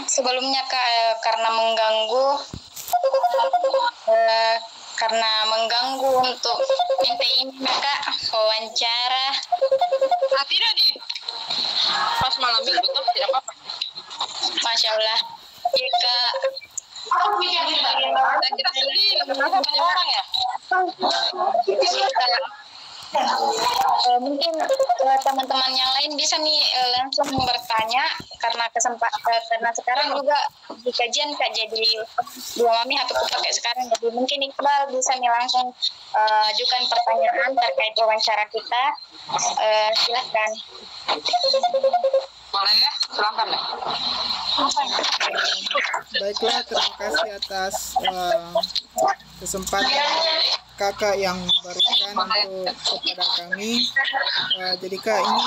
Sebelumnya Kak, karena mengganggu untuk minta ini Kak wawancara. Tidak di pas malam minggu tuh tidak apa-apa. Masya Allah. Iya Kak. Saya kira sedih kenapa banyak orang ya. Mungkin teman-teman yang lain bisa nih langsung bertanya karena karena sekarang juga di kajian Kak, jadi dua mami HP ku pakai sekarang, jadi mungkin Iqbal bisa nih langsung ajukan pertanyaan terkait wawancara kita. Silahkan. Boleh ya, silahkan ya. Baiklah, terima kasih atas kesempatan kakak yang berikan untuk kepada kami. Jadi Kak, ini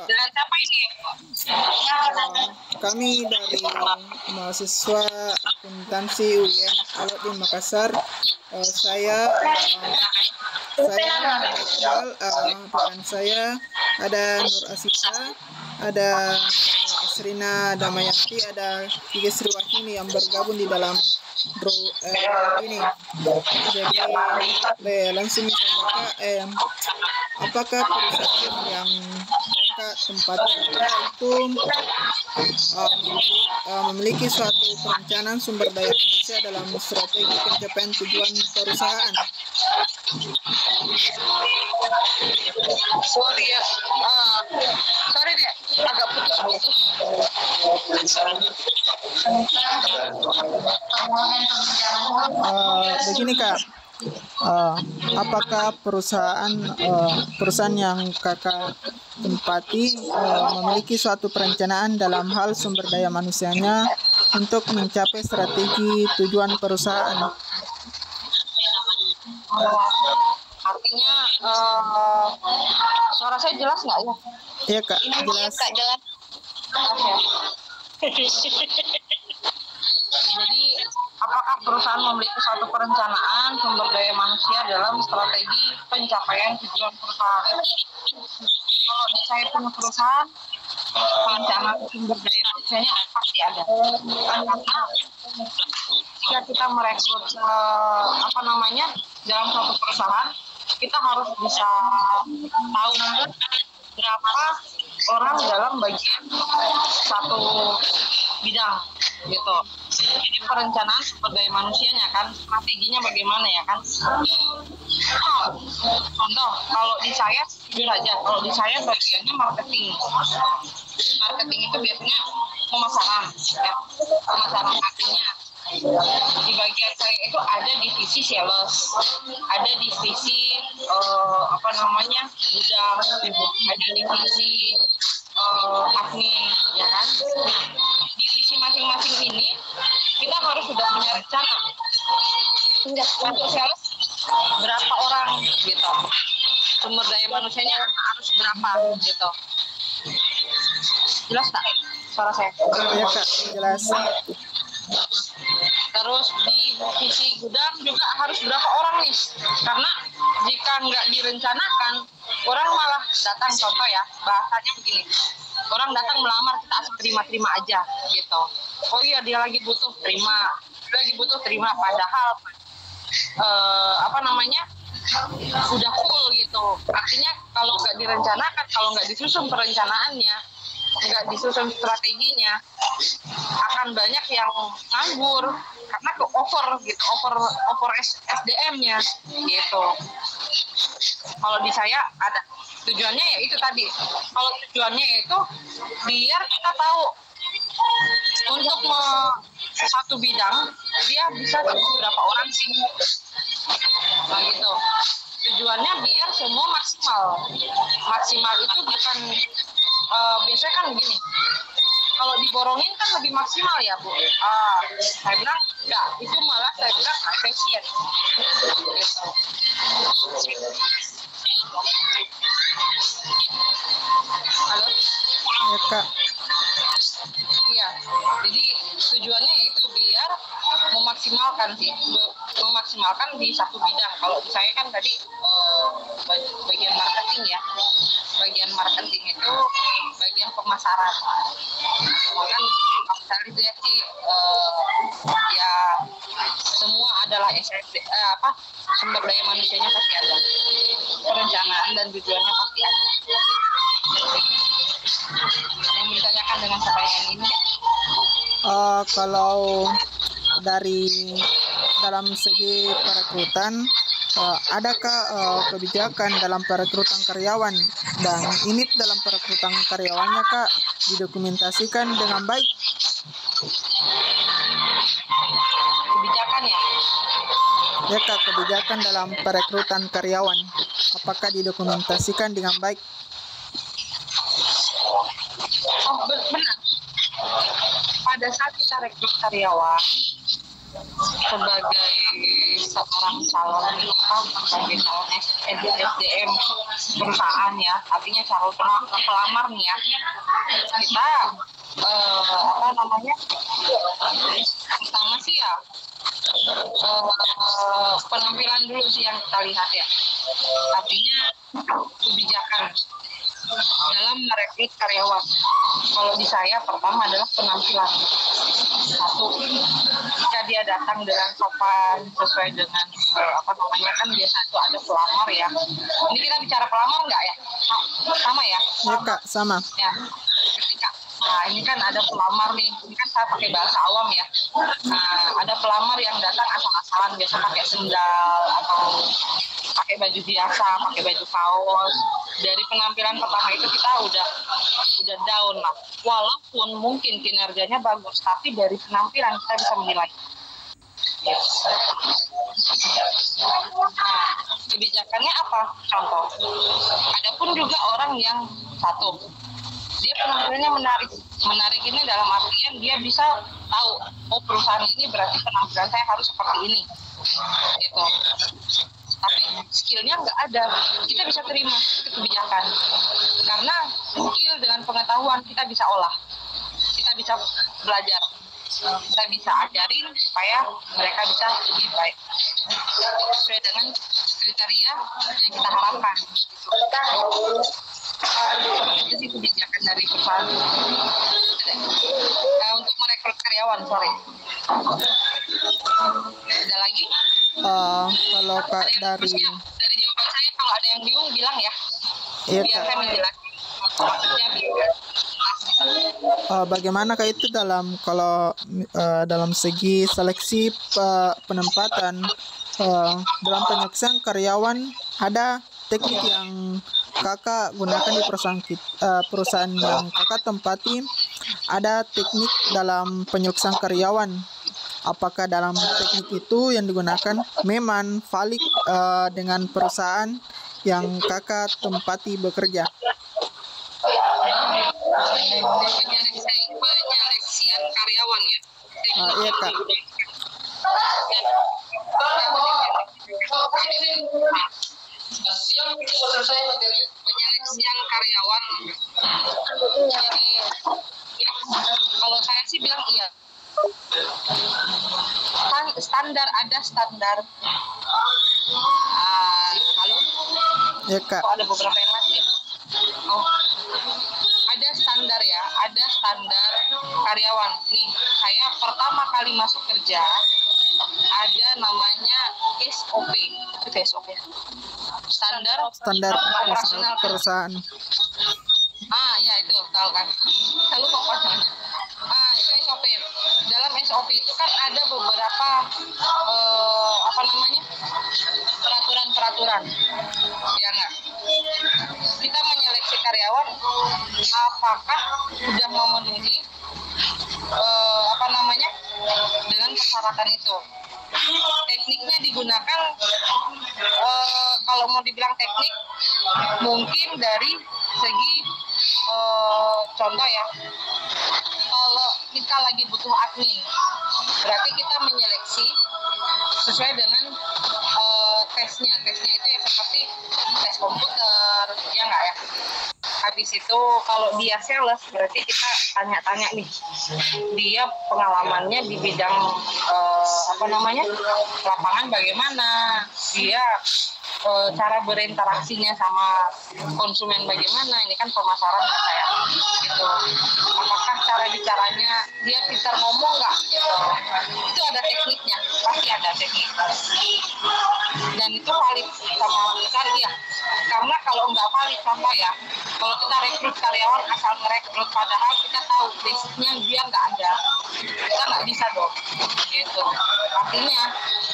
Dengan siapa ini? kami dari mahasiswa akuntansi UIN Alauddin Makassar. Saya Iqbal, rekan saya ada Nur Asita, ada Asrina Damayanti, ada Kiki Sriwakini yang bergabung di dalam ini. Jadi langsung saja Kak, apakah perusahaan yang kakak tempatnya itu memiliki suatu perencanaan sumber daya manusia dalam strategi pencapaian tujuan perusahaan? Sorry ya, sorry deh, agak putus-putus. Begini Kak, apakah perusahaan yang kakak tempati memiliki suatu perencanaan dalam hal sumber daya manusianya untuk mencapai strategi tujuan perusahaan? Artinya suara saya jelas nggak ya? Iya Kak, jelas. Kak, jelas. Jadi apakah perusahaan memiliki suatu perencanaan sumber daya manusia dalam strategi pencapaian tujuan perusahaan? Kalau di saya punya perusahaan, perencanaan sumber daya manusianya pasti ada. Karena jika kita merekrut dalam suatu perusahaan, kita harus bisa tahu berapa orang dalam bagian satu bidang gitu. Jadi perencanaan sumber daya manusianya kan, strateginya bagaimana ya kan. Contoh, kalau di saya jujur aja, kalau di saya bagiannya marketing. Marketing itu biasanya pemasaran, ya, pemasaran artinya. Di bagian saya itu ada divisi sales, ada divisi gudang, ada divisi admin, ya kan. Divisi masing-masing ini kita harus sudah punya rencana. Untuk sales berapa orang gitu, sumber daya manusianya harus berapa gitu. Jelas tak suara saya? Iya Kak, jelas. Terus di divisi gudang juga harus berapa orang nih, karena jika nggak direncanakan orang malah datang, contoh ya bahasanya begini, orang datang melamar kita asal terima-terima aja gitu. Oh iya dia lagi butuh terima, padahal udah full gitu. Artinya kalau nggak direncanakan, kalau nggak disusun perencanaannya, nggak disusun strateginya, akan banyak yang nganggur karena over SDM-nya gitu. Kalau di saya ada tujuannya ya itu tadi. Kalau tujuannya itu biar kita tahu untuk satu bidang dia bisa berapa orang sih, nah gitu. Tujuannya biar semua maksimal itu bukan biasanya kan begini, kalau diborongin kan lebih maksimal ya Bu. Saya bilang enggak, itu malah saya bilang efisien gitu. Halo? Ya Kak. Iya, jadi tujuannya itu biar memaksimalkan di satu bidang. Kalau saya kan tadi bagian marketing ya. pemasaran. Cuma kan misalnya dia sih ya semua adalah sumber daya manusianya pasti ada, perencanaan dan tujuannya pasti ada. Yang ditanyakan dengan pertanyaan ini, kalau dari dalam segi perekrutan, adakah kebijakan dalam perekrutan karyawan dan ini dalam perekrutan karyawannya Kak didokumentasikan dengan baik? Kebijakan ya? Ya Kak, kebijakan dalam perekrutan karyawan apakah didokumentasikan dengan baik? Oh benar. Pada saat kita rekrut karyawan sebagai seorang calon SDM perusahaan ya, artinya calon pelamar nih ya, kita pertama sih ya penampilan dulu sih yang kita lihat ya, artinya kebijakan dalam merekrut karyawan. Kalau di saya pertama adalah penampilan. Satu, jika dia datang dengan sopan sesuai dengan kan biasa itu ada pelamar ya. Ini kita bicara pelamar nggak ya? Sama ya? Ya Kak, sama. Ya, ketika ini kan ada pelamar nih. Ini kan saya pakai bahasa awam ya. Ada pelamar yang datang asal-asalan, biasa pakai sendal atau pakai baju biasa, pakai baju kaos. Dari penampilan pertama itu kita udah down lah. Walaupun mungkin kinerjanya bagus, tapi dari penampilan kita bisa menilai. Yes. Kebijakannya apa? Contoh. Adapun juga orang yang satu, dia penampilannya menarik. Menarik ini dalam artian dia bisa tahu, oh perusahaan ini berarti penampilan saya harus seperti ini. Gitu. Tapi skillnya nggak ada, kita bisa terima itu kebijakan. Karena skill dengan pengetahuan kita bisa olah, kita bisa belajar, kita bisa ajarin supaya mereka bisa lebih baik sesuai dengan kriteria yang kita harapkan. Itu sih kebijakan dari perusahaan. Untuk merekrut karyawan, sorry. Ada lagi? Kalau Kak dari jawaban saya, kalau ada yang bingung bilang ya. Iya, biar Kak. saya menjelaskan. Maksudnya Bagaimana Kak itu dalam segi seleksi penempatan dalam penyeksang karyawan, ada teknik yang Kakak gunakan di perusahaan yang Kakak tempati, ada teknik dalam penyeksang karyawan. Apakah dalam teknik itu yang digunakan memang valid dengan perusahaan yang Kakak tempati bekerja? penyeleksian karyawan ya. Iya Kak. Penyeleksian karyawan. Jadi ya, kalau saya sih bilang iya. Standar ada standar. Halo? Ya Kak. Kok ada beberapa yang mati ya? Oh, ada standar ya, ada standar karyawan. Nih, saya pertama kali masuk kerja ada namanya SOP. Itu SOP. Standar operasional perusahaan. Ya itu tahu kan. Saya lupa namanya. Itu SOP. Dalam SOP itu kan ada beberapa peraturan. Ya enggak? Kita menyeleksi karyawan apakah sudah memenuhi dengan persyaratan itu. Tekniknya digunakan kalau mau dibilang teknik mungkin dari segi contoh ya, kalau kita lagi butuh admin berarti kita menyeleksi sesuai dengan tesnya itu ya seperti tes komputer ya nggak ya. Habis itu kalau dia sales berarti kita tanya-tanya nih dia pengalamannya di bidang lapangan bagaimana, dia cara berinteraksinya sama konsumen bagaimana, ini kan pemasaran saya gitu. Apakah cara bicaranya dia pintar ngomong nggak gitu, itu ada tekniknya, pasti ada teknik, dan itu valid sama perusahaan ya. Karena kalau nggak valid, contoh ya, kalau kita rekrut karyawan asal merekrut padahal kita tahu basicnya dia nggak ada, kita nggak bisa dong gitu. Artinya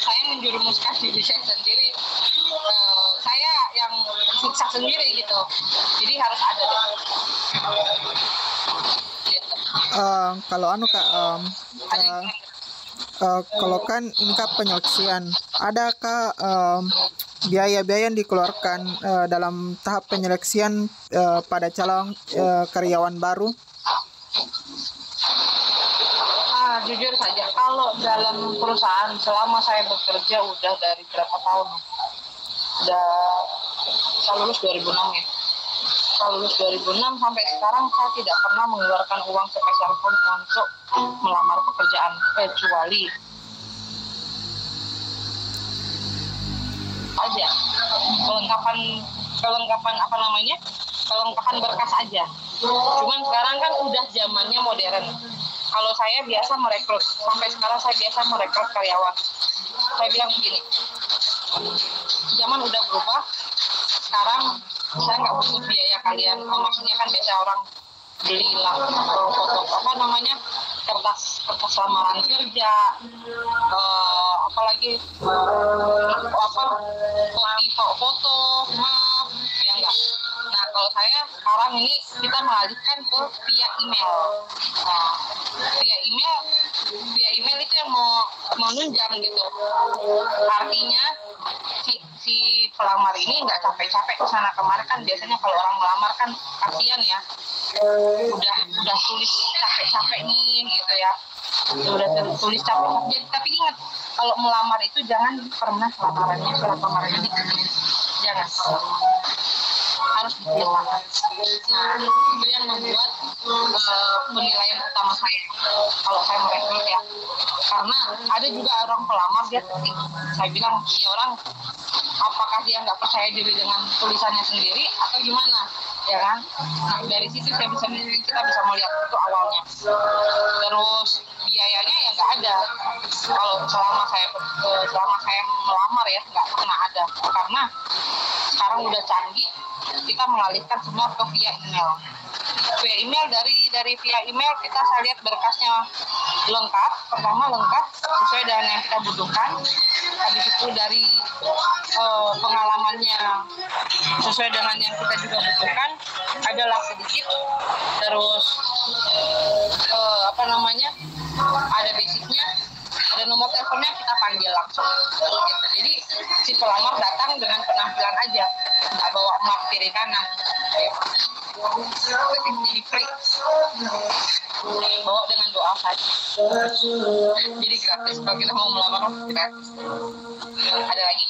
saya menjerumuskan diri saya sendiri, saya yang siksa sendiri gitu, jadi harus ada dong gitu. Kalau anu Kak, kalau kan ini Kak penyeleksian, adakah biaya-biaya yang dikeluarkan dalam tahap penyeleksian pada calon karyawan baru? Jujur saja, kalau dalam perusahaan selama saya bekerja udah dari berapa tahun, udah saya lulus 2006 ya. Saya lulus 2006 sampai sekarang saya tidak pernah mengeluarkan uang sepeser pun untuk melamar pekerjaan, kecuali aja kelengkapan apa namanya, kelengkapan berkas aja. Cuman sekarang kan udah zamannya modern. Kalau saya biasa merekrut, sampai sekarang saya biasa merekrut karyawan. Saya bilang begini, zaman udah berubah. Sekarang saya nggak butuh biaya kalian. Maksudnya kan biasa orang beli foto apa namanya, kertas lamaran kerja, apalagi foto, maaf ya enggak. Nah kalau saya sekarang ini kita mengalihkan ke via email. Nah, via email itu yang mau nunjang gitu. Artinya si pelamar ini nggak capek-capek ke sana kemari. Kan biasanya kalau orang melamar kan kasihan ya, udah tulis capek-capek nih gitu ya, udah tulis capek-capek. Tapi ingat, kalau melamar itu jangan pernah surat lamarannya diketik, jangan, harus diketik. Nah itu yang membuat penilaian utama saya kalau saya merekrut ya. Karena ada juga orang pelamar dia ketik, saya bilang ini orang apakah dia nggak percaya diri dengan tulisannya sendiri atau gimana, ya kan? Nah dari situ kita bisa melihat itu awalnya. Terus biayanya ya nggak ada. Kalau selama saya melamar ya nggak pernah ada, karena sekarang udah canggih, kita mengalihkan semua ke via email. Via email, dari via email saya lihat berkasnya lengkap. Pertama lengkap sesuai dengan yang kita butuhkan. Habis itu dari pengalamannya sesuai dengan yang kita juga butuhkan, adalah sedikit. Terus ada basicnya, ada nomor teleponnya, kita panggil langsung gitu. Jadi si pelamar datang dengan penampilan aja, nggak bawa map kiri kanan gitu. Jadi free, bawa dengan doa saja, jadi gratis. Kalau kita mau melamar gratis. Ada lagi?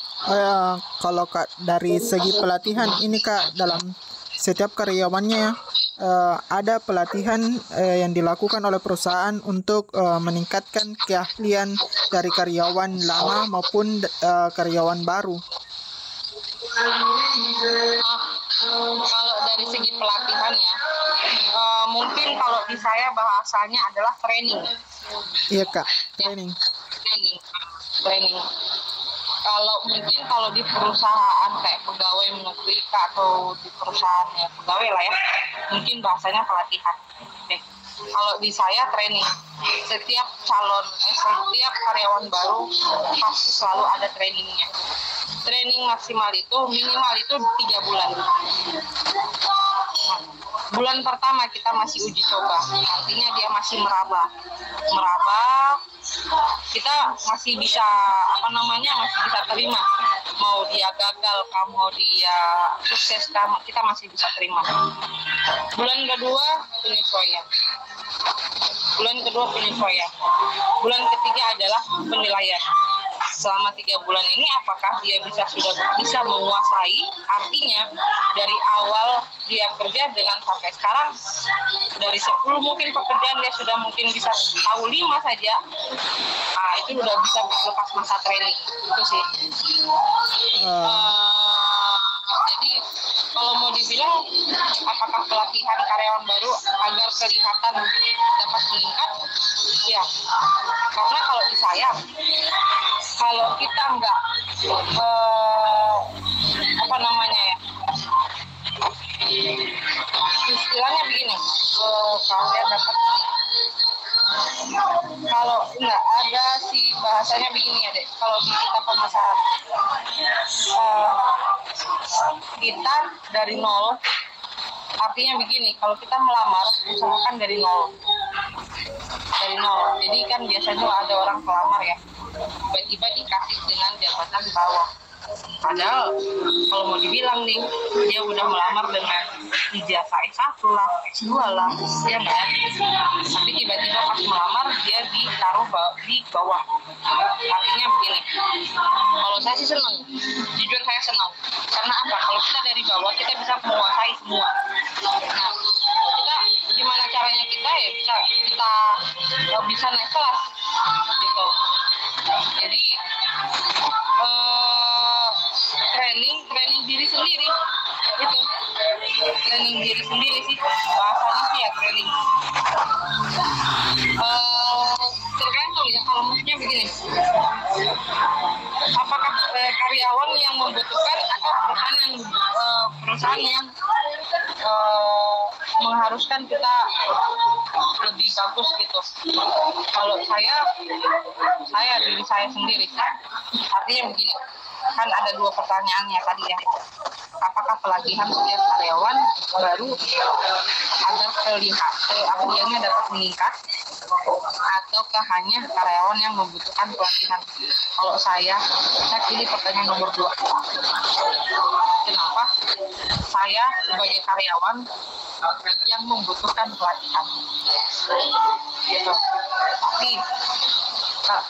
Kalau Kak dari segi pelatihan ini Kak, dalam setiap karyawannya ada pelatihan yang dilakukan oleh perusahaan untuk meningkatkan keahlian dari karyawan lama maupun karyawan baru. Kalau dari segi pelatihan ya, mungkin kalau di saya bahasanya adalah training. Iya Kak, training. Kalau di perusahaan kayak pegawai negeri atau di perusahaan ya pegawai lah ya, mungkin bahasanya pelatihan. Kalau di saya training. Setiap karyawan baru pasti selalu ada trainingnya. Training maksimal itu minimal itu 3 bulan. Bulan pertama kita masih uji coba, artinya dia masih meraba, kita masih bisa masih bisa terima. Mau dia gagal, mau dia sukses, kita masih bisa terima. Bulan kedua penyesuaian. Bulan ketiga adalah penilaian. Selama 3 bulan ini apakah dia sudah bisa menguasai, artinya dari awal dia kerja dengan sampai sekarang, dari 10 mungkin pekerjaan dia sudah mungkin bisa tahu 5 saja. Itu udah bisa lepas masa training, itu sih. kalau mau dibilang apakah pelatihan karyawan baru agar kelihatan dapat meningkat, ya, karena kalau di saya, kalau kita nggak apa namanya ya, istilahnya begini, kalian dapat, kalau nggak ada sih bahasanya begini ya dek, kalau di kita pemasaran, kita dari nol, artinya begini, kalau kita melamar usahakan dari nol, jadi kan biasanya ada orang pelamar ya, tiba-tiba dikasih dengan jabatan bawah. Padahal kalau mau dibilang nih, dia udah melamar dengan ijazah S1 lah, S2 lah, ya nggak? Tapi tiba-tiba pas melamar dia ditaruh di bawah. Artinya begini, kalau saya sih senang, jujur saya senang. Karena apa? Kalau kita dari bawah kita bisa menguasai semua. Nah, kita gimana caranya kita ya bisa naik kelas gitu. Jadi training diri sendiri itu, training diri sendiri sih bahasanya sih ya, training. Tergantung ya, kalau maksudnya begini, apakah karyawan yang membutuhkan atau perusahaan yang mengharuskan kita lebih bagus gitu. Kalau saya diri saya sendiri, artinya begini, kan ada dua pertanyaannya tadi ya, apakah pelatihan setiap karyawan baru agar keahliannya dapat meningkat, ataukah hanya karyawan yang membutuhkan pelatihan? Kalau saya pilih pertanyaan nomor 2. Kenapa? Saya sebagai karyawan yang membutuhkan pelatihan gitu. Tapi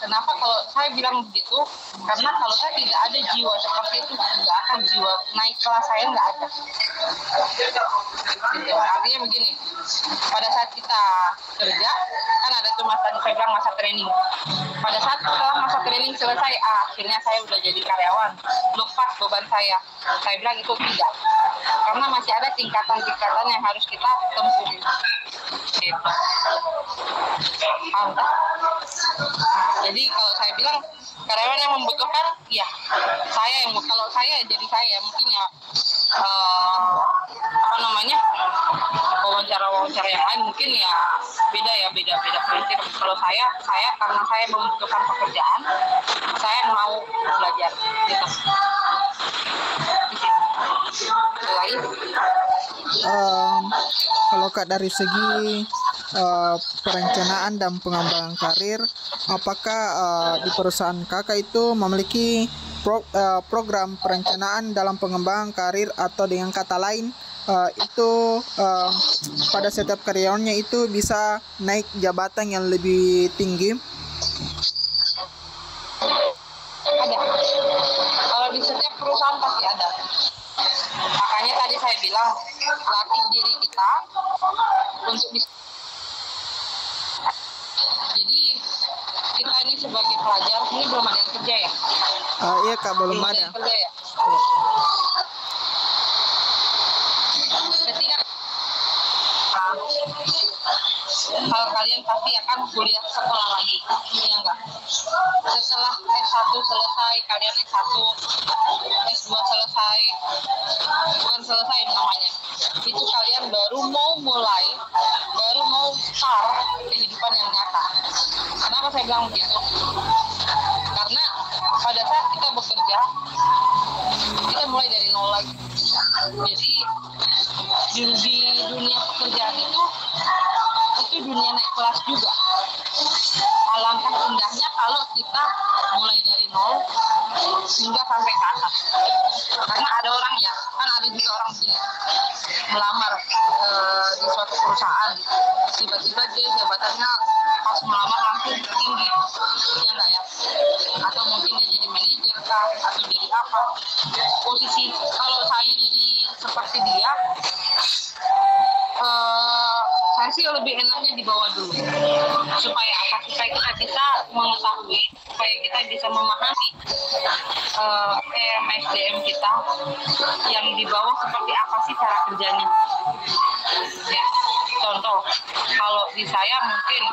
kenapa kalau saya bilang begitu? Karena kalau saya tidak ada jiwa seperti itu, nggak akan jiwa naik kelas saya nggak ada. Gitu. Artinya begini, pada saat kita kerja kan ada tuh tadi saya bilang masa training. Pada saat setelah masa training selesai, akhirnya saya udah jadi karyawan, lepas beban saya. Saya bilang itu tidak, karena masih ada tingkatan-tingkatan yang harus kita tempuh. Gitu. Paham tak? Jadi kalau saya bilang karyawan yang membutuhkan, ya kalau saya jadi saya mungkin ya wawancara yang lain mungkin ya beda prinsip. Kalau saya karena saya membutuhkan pekerjaan, saya mau belajar gitu. Kalau Kak dari segi perencanaan dan pengembangan karir, apakah di perusahaan Kakak itu memiliki program perencanaan dalam pengembangan karir, atau dengan kata lain itu pada setiap karyawannya itu bisa naik jabatan yang lebih tinggi? Ada. Kalau di setiap perusahaan pasti ada. Makanya tadi saya bilang latih diri kita untuk bisa. Jadi kita ini sebagai pelajar ini belum ada yang kerja ya? Iya Kak, belum ada. Kerja ya? Ketika kalian pasti akan kuliah sekolah lagi, ya enggak? Setelah S1 selesai, kalian S1, S2 selesai, bukan selesai namanya, itu kalian baru mau start kehidupan yang nyata. Kenapa saya bilang begitu? Karena pada saat kita bekerja, kita mulai dari nol lagi. Jadi di dunia pekerjaan itu dunia naik kelas juga. Alangkah indahnya kalau kita mulai dari nol hingga sampai ke atas. Karena ada orang ya, kan ada juga orang begini, melamar di suatu perusahaan, tiba-tiba dia jabatannya pas melamar langsung tinggi, ya enggak ya? Atau mungkin dia jadi manajer kah, atau jadi apa? Posisi kalau saya jadi seperti dia, saya sih lebih enaknya di bawah dulu, supaya kita bisa mengetahui supaya kita bisa memahami SDM kita yang di bawah seperti apa sih cara kerjanya. Ya, contoh kalau di saya mungkin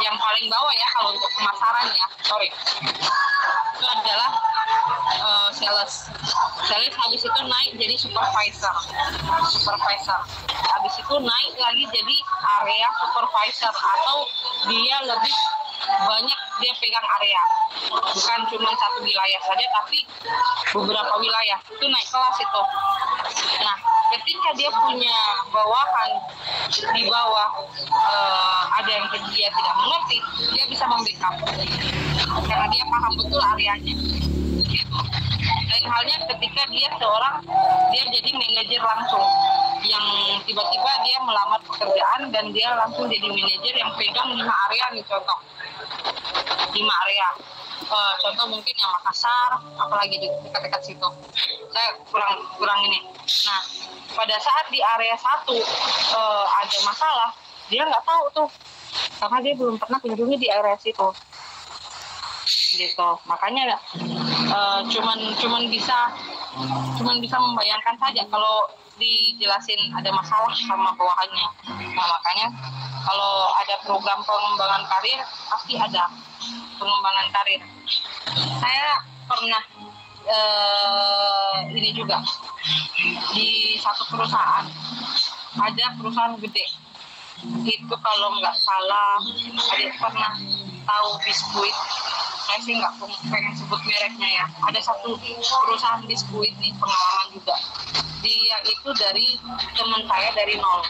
yang paling bawah ya kalau untuk pemasaran ya, itu adalah sales. Habis itu naik jadi supervisor. Habis itu naik lagi jadi area supervisor, atau dia lebih banyak dia pegang area, bukan cuma satu wilayah saja tapi beberapa wilayah, itu naik kelas itu. Nah, ketika dia punya bawahan di bawah, ada yang dia tidak mengerti, dia bisa membackup karena dia paham betul areanya. Lain halnya ketika dia jadi manajer langsung, yang tiba-tiba dia melamar pekerjaan dan dia langsung jadi manajer yang pegang 5 area nih, contoh 5 area. Contoh mungkin yang Makassar, apalagi di dekat-dekat situ. Saya kurang ini. Nah, pada saat di area 1 ada masalah, dia nggak tahu tuh, karena dia belum pernah kunjungi di area situ. Gitu. Makanya cuman bisa membayangkan saja kalau dijelasin ada masalah sama bawahannya. Nah, makanya kalau ada program pengembangan karir, pasti ada pengembangan karir. Saya pernah ini juga di satu perusahaan, ada perusahaan gede itu, kalau nggak salah ada pernah tahu biskuit, saya sih nggak pengen sebut mereknya ya. Ada satu perusahaan biskuit nih, pengalaman juga. Dia itu dari teman saya dari nol.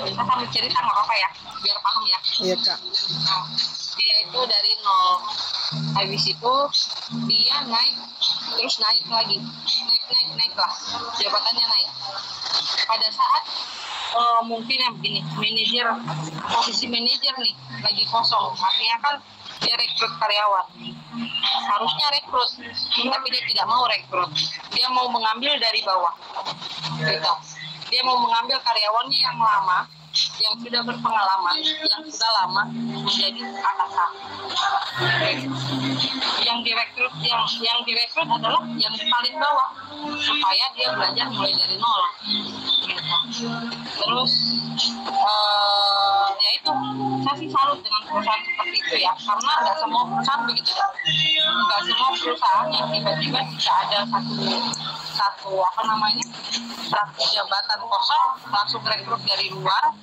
Saya sambil cerita nggak apa-apa ya, biar paham ya. Iya Kak. Nah, dia itu dari nol. Habis itu dia naik, terus naik lagi, naik lah, jabatannya naik. Pada saat mungkin yang begini, posisi manajer nih lagi kosong, artinya kan dia rekrut karyawan, harusnya rekrut, tapi dia tidak mau rekrut, dia mau mengambil dari bawah, gitu. Dia mau mengambil karyawannya yang lama, yang sudah berpengalaman, yang sudah lama menjadi atasan. Yang direkrut adalah yang paling bawah, supaya dia belajar mulai dari nol. Gitu. Terus ya itu, saya sih salut dengan perusahaan seperti itu ya, karena nggak semua perusahaan begitu, nggak semua perusahaan yang tiba-tiba bisa ada satu jabatan kosong langsung rekrut dari luar.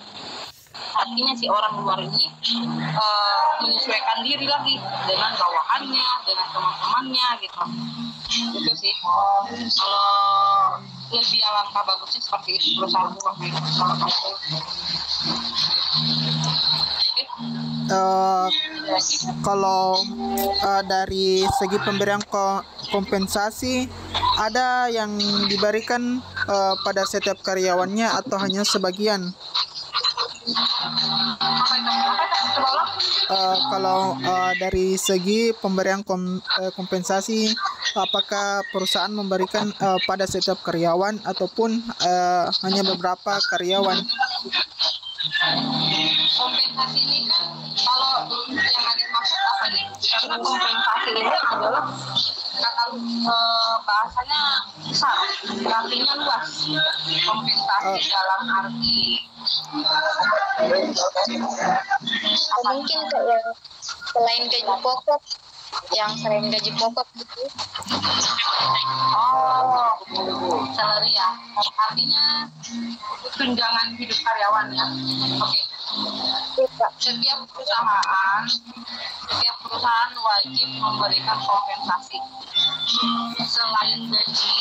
Artinya si orang luar ini menyesuaikan diri lagi dengan bawahannya, dengan teman-temannya gitu. Itu sih. Kalau lebih alangkah bagusnya seperti itu perusahaan seperti itu. Kalau dari segi pemberian kompensasi, ada yang diberikan pada setiap karyawannya atau hanya sebagian? Kalau dari segi pemberian kompensasi, apakah perusahaan memberikan pada setiap karyawan ataupun hanya beberapa karyawan? Kompensasi ini kan, kalau yang ada maksud apa nih? Karena kompensasi ini adalah kata bahasanya besar, artinya luas. Kompensasi dalam arti mungkin kayak selain gaji pokok, yang selain gaji pokok gitu. Salary ya, artinya tunjangan hidup karyawan ya. Oke. Setiap perusahaan wajib memberikan kompensasi. Selain gaji,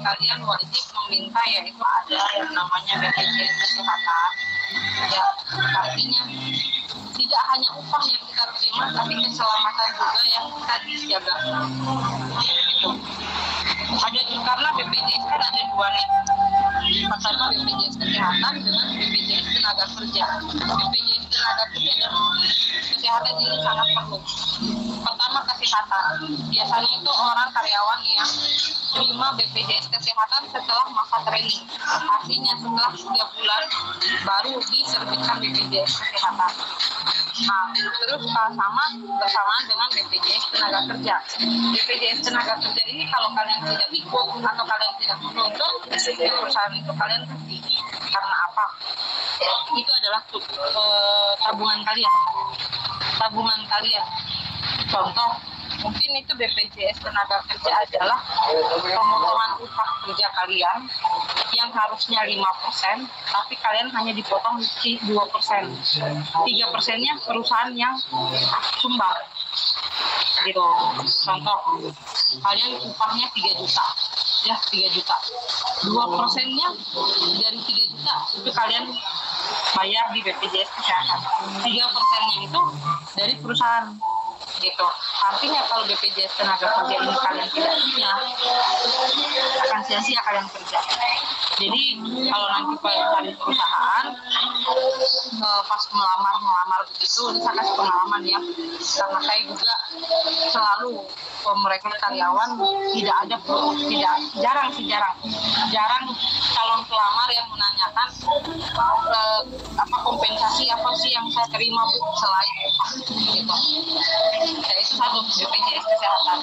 kalian wajib meminta, yaitu ada yang namanya BPJS Kesehatan. Ya, artinya tidak hanya upah yang kita terima, tapi keselamatan juga yang kita dijaga. Gitu. Karena BPJS kan ada 2 nih. Pertama BPJS Kesehatan dengan BPJS Tenaga Kerja. BPJS Tenaga Kerja dan kesehatan ini sangat perlu. Pertama kesehatan, biasanya untuk orang karyawan yang terima BPJS Kesehatan setelah masa training. Artinya setelah 3 bulan baru diterbitkan BPJS Kesehatan. Nah, terus bersamaan dengan BPJS Tenaga Kerja. BPJS Tenaga Kerja ini kalau kalian tidak ikut atau kalian tidak menuntut di perusahaan itu, kalian rugi. Karena apa? Itu adalah tabungan kalian. Tabungan kalian. Contoh, mungkin itu BPJS Tenaga Kerja adalah pemotongan upah kerja kalian yang harusnya 5%, tapi kalian hanya dipotong 2%. 3%-nya perusahaan yang sumbang. Gitu. Contoh, kalian upahnya 3 juta. Ya, 3 juta. 2%-nya dari 3 juta itu kalian bayar di BPJS Kesehatan. 3%-nya itu dari perusahaan. Gitu. Artinya kalau BPJS Tenaga Kerja ini kalian tidak punya, akan sia-sia kalian kerja. Jadi kalau nanti cari perusahaan, pas melamar begitu, saya kasih pengalaman ya, karena saya juga selalu merekrut karyawan, jarang calon pelamar yang menanyakan apa kompensasi apa sih yang saya terima Bu selain upah gitu. Ya, itu satu, BPJS Kesehatan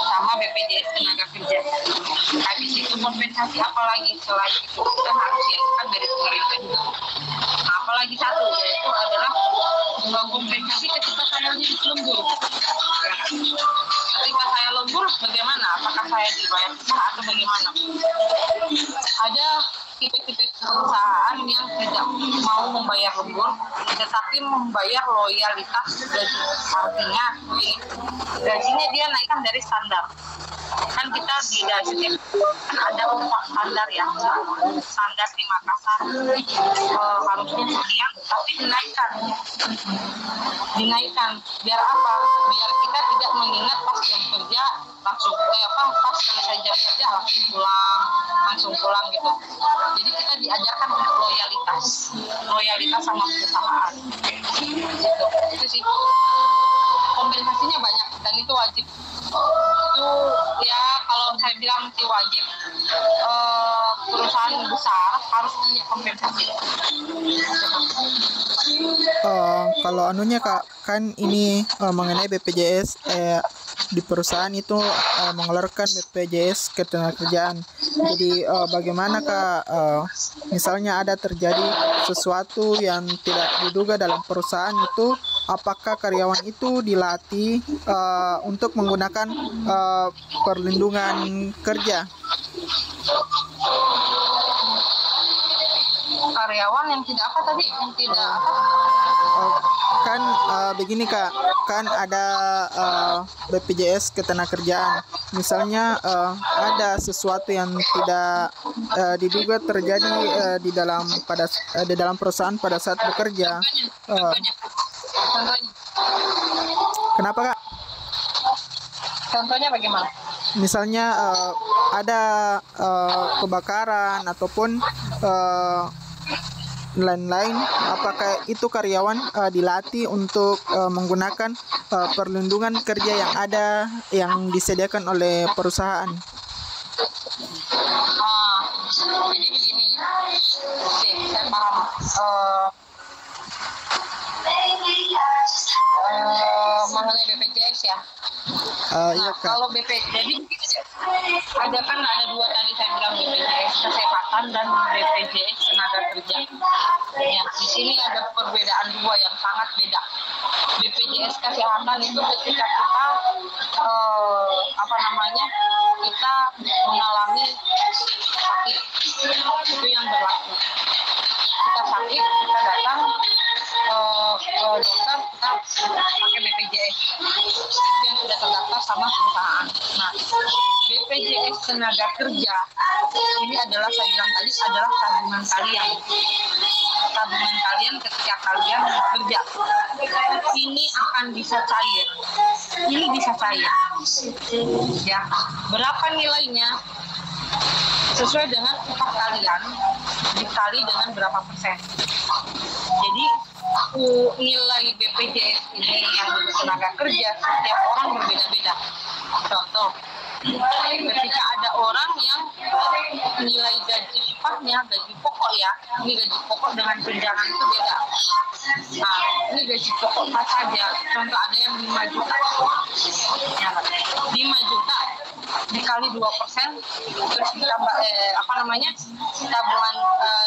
sama BPJS Tenaga Kerja. Habis itu kompensasi apa lagi selain itu, kita harus ya kan dari pemerintah juga. Nah, apalagi satu yaitu adalah kompensasi ketika saya jadi lembur. Ketika saya lembur bagaimana? Apakah saya dibayar sah atau bagaimana? Ada tipe-tipe perusahaan yang tidak mau membayar lembur, tetapi membayar loyalitas gaji. Artinya gajinya dia naikkan dari standar. Kan kita di setiap ada upah standar ya, standar di Makassar harusnya sekian, tapi dinaikkan. Biar apa? Biar kita tidak mengingat pas jam kerja langsung pas selesai jam kerja langsung pulang gitu. Jadi kita diajarkan untuk loyalitas sama perusahaan. Gitu. Itu sih. Kompensasinya banyak dan itu wajib. Itu ya kalau saya bilang sih wajib, perusahaan besar harus punya kompensasi. Kalau anunya Kak, kan ini mengenai BPJS di perusahaan itu mengeluarkan BPJS Ketenagakerjaan. Jadi bagaimana Kak, misalnya ada terjadi sesuatu yang tidak diduga dalam perusahaan itu, apakah karyawan itu dilatih untuk menggunakan perlindungan kerja? Karyawan yang tidak apa tadi? Yang tidak apa? Kan begini Kak, kan ada BPJS Ketenagakerjaan. Misalnya ada sesuatu yang tidak diduga terjadi di dalam perusahaan pada saat bekerja. Contohnya. Kenapa Kak? Contohnya bagaimana? Misalnya ada kebakaran ataupun lain-lain, apakah itu karyawan dilatih untuk menggunakan perlindungan kerja yang ada yang disediakan oleh perusahaan? Jadi begini, oke, saya paham. Mengenai BPJS ya. Iya, Kak. Kalau jadi ada dua tadi saya bilang, BPJS Kesehatan dan BPJS Tenaga Kerja. Ya, di sini ada perbedaan dua yang sangat beda. BPJS Kesehatan itu ketika kita kita mengalami sakit, itu yang berlaku. Kita sakit, kita datang ke dokter, kita pakai BPJS yang sudah terdaftar sama perusahaan. Nah, BPJS Tenaga Kerja ini adalah, saya bilang tadi, adalah tabungan kalian. Tabungan kalian ketika kalian bekerja. Ini akan bisa cair. Ini bisa cair. Ya, berapa nilainya? Sesuai dengan upah kalian dikali dengan berapa persen. Jadi nilai BPJS ini yang tenaga kerja setiap orang berbeda-beda. Contoh, ketika ada orang yang nilai gaji upahnya, gaji pokok ya, ini gaji pokok dengan tunjangan itu beda. Nah, ini gaji pokok saja. Contoh ada yang 5 juta, ya, 5 juta dikali 2%, terus ditambah tabungan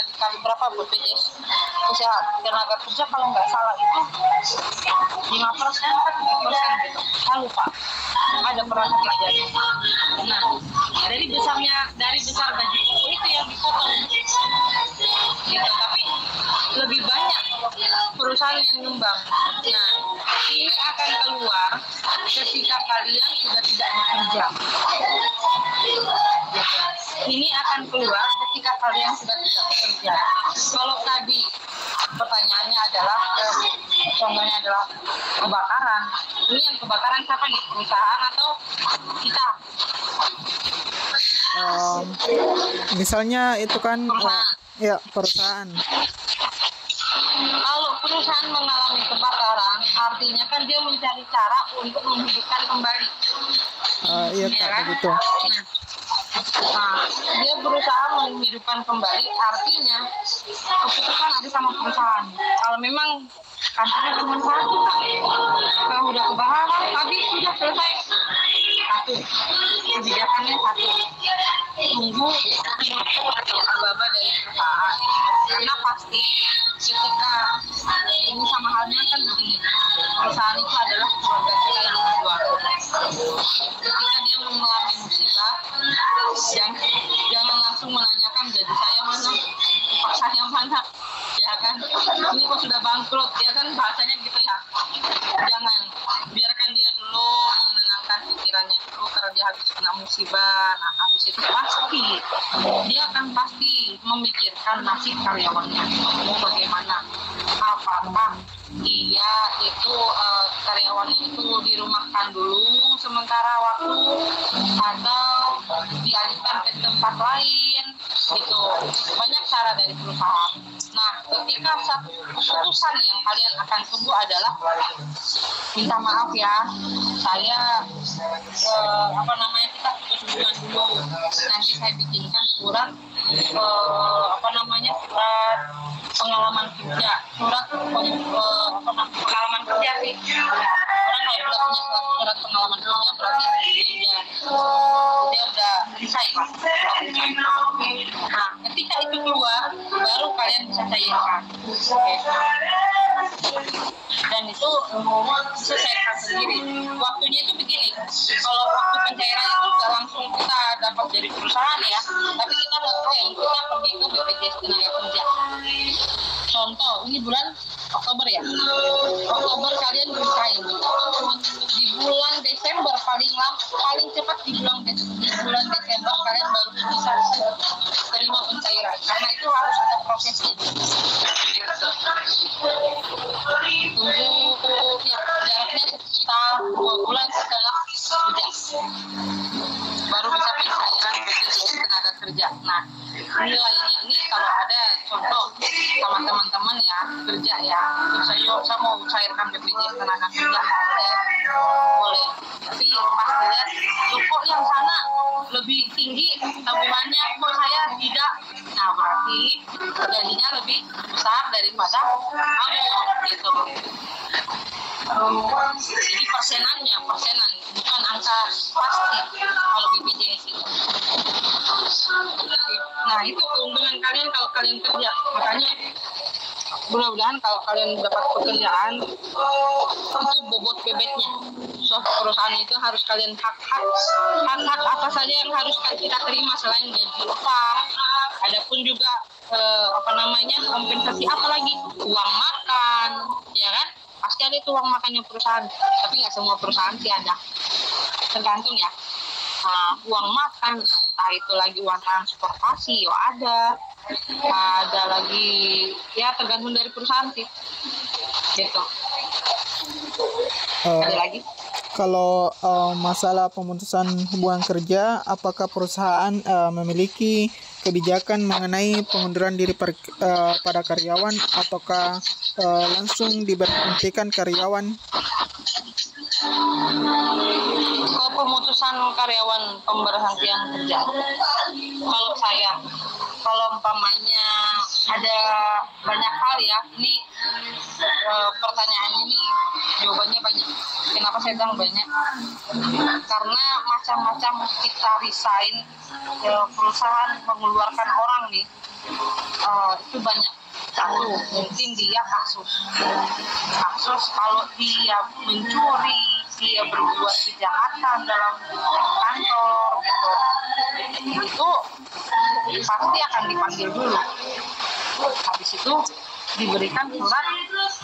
dikali berapa BPJS Kesehatan Tenaga Kerja kalau nggak salah itu 5% atau 3% gitu. Saya lupa. Ada pernah pelajari. Nah, dari besar gaji pokok itu yang dipotong. Gitu. Tapi lebih banyak perusahaan yang nyumbang. Nah, ini akan keluar ketika kalian sudah tidak bekerja. Gitu. Ini akan keluar ketika kalian sudah tidak bekerja. Kalau tadi pertanyaannya adalah contohnya adalah kebakaran. Ini yang kebakaran siapa nih? Perusahaan atau kita? Misalnya itu kan Perusahaan. ya perusahaan. Kalau perusahaan mengalami kebakaran, artinya kan dia mencari cara untuk menghidupkan kembali. Iya Ya Kak, kan? begitu. Nah, dia berusaha menghidupkan kembali, artinya keputusan ada sama perusahaan. Kalau memang kantornya cuma satu, kalau udah kebakaran, tadi sudah selesai. Satu, kebijakannya satu. Tunggu aba-aba dari perusahaan. Karena pasti ketika ini sama halnya kan begini, perusahaan itu adalah keluarga kita yang kedua. Ketika dia mengalami musibah, jangan langsung menanyakan gaji saya mana, upah saya mana, ya kan? Ini kok sudah bangkrut, ya kan bahasanya gitu ya. Jangan, biarkan dia dulu menenangkan pikirannya dulu karena dia habis kena musibah. Nah, habis itu pasti dia akan pasti memikirkan nasib karyawannya mau bagaimana, apakah dia itu karyawannya itu dirumahkan dulu sementara waktu atau dialihkan ke tempat lain gitu. Banyak cara dari perusahaan. Nah, ketika satu keputusan yang kalian akan tunggu adalah minta maaf ya, saya kita putus hubungan dulu, nanti saya bikinkan surat surat pengalaman kerja, surat pengalaman kerja sih. Orang kalau sudah punya surat pengalaman kerja berarti dia udah resign lah. Nah, ketika itu keluar baru kalian bisa cairkan. Dan itu bisa cairkan sendiri. Waktunya itu begini, kalau waktu pencairan itu nggak langsung kita dapat dari perusahaan ya, tapi kita ngeklaim, kita pergi ke BPJS Tenaga Kerja. Contoh, ini bulan Oktober ya, Oktober kalian resign, di bulan Desember paling cepat di bulan Desember kalian baru bisa terima pencairan, karena itu harus ada prosesnya. Tunggu ya, jaraknya sekitar 2 bulan setelah kerja baru bisa pencairan BPJS Tenaga Kerja. Nah, nilainya ini kalau ada contoh sama teman-teman ya kerja ya, terus saya mau cairkan BPJS Tenaga Kerja, boleh. Tapi pas dilihat kok yang sana lebih tinggi tabungannya, kok saya tidak, nah berarti gajinya lebih besar daripada kamu gitu. Jadi persenan bukan angka pasti kalau BPJS itu. Nah, itu keuntungan kalian kalau kalian kerja. Makanya mudah-mudahan kalau kalian dapat pekerjaan itu bobot bebeknya. So, perusahaan itu harus kalian hak apa saja yang harus kita terima selain gaji upah. Adapun juga kompensasi apa lagi? Uang makan, ya kan? Pasti ada itu uang makannya perusahaan, tapi nggak semua perusahaan sih ada, tergantung ya. Nah, uang makan, entah itu lagi uang transportasi, ada lagi, ya tergantung dari perusahaan sih, gitu. Ada lagi? Kalau masalah pemutusan hubungan kerja, apakah perusahaan memiliki kebijakan mengenai pengunduran diri pada karyawan, ataukah langsung diberhentikan karyawan? Kalau pemutusan karyawan, pemberhentian kerja. Kalau saya, kalau umpamanya ada banyak hal ya, ini pertanyaan ini jawabannya banyak. Kenapa saya bilang banyak? Karena macam-macam kita resign, perusahaan mengeluarkan orang nih, itu banyak. Satu, mungkin dia kasus kalau dia mencuri, dia berbuat kejahatan dalam kantor gitu, itu pasti akan dipanggil dulu. Habis itu diberikan surat